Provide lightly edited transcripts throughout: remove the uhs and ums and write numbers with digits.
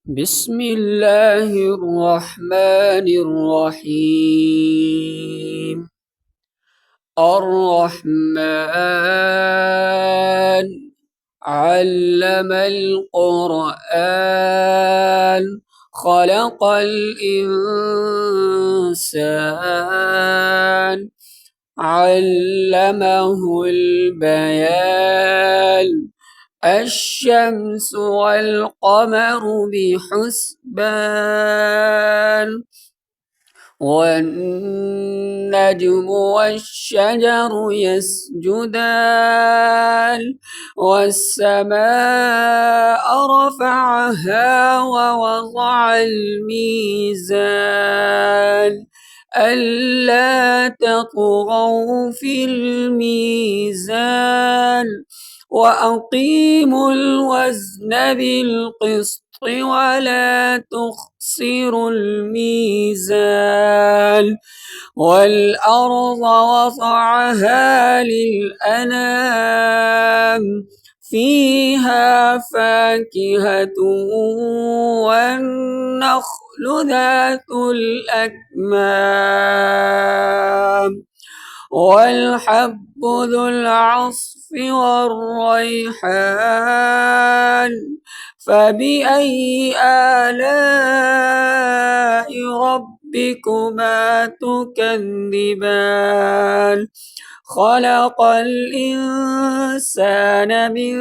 بسم الله الرحمن الرحيم. الرحمن علم القرآن خلق الإنسان علمه البيان. الشمس والقمر بحسبان والنجم والشجر يسجدان والسماء رفعها ووضع الميزان ألا تطغوا في الميزان وأقيموا الوزن بالقسط ولا تخسروا الميزان والأرض وضعها للأنام فيها فاكهة والنخل ذات الأكمام والحب ذو العصف والريحان فبأي آلاء ربكما تكذبان خلق الإنسان من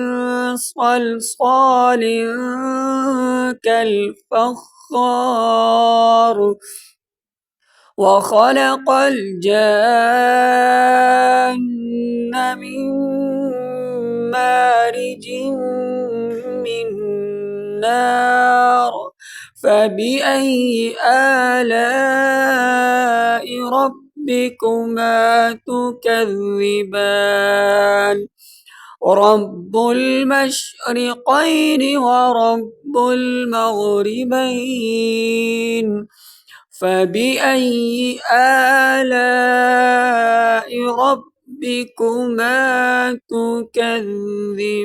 صلصال كالفخار وخلق الجان من مارج من نار فبأي آلاء ربكما تكذبان رب المشرقين ورب المغربين فبأي آلاء ربكما تكذبان.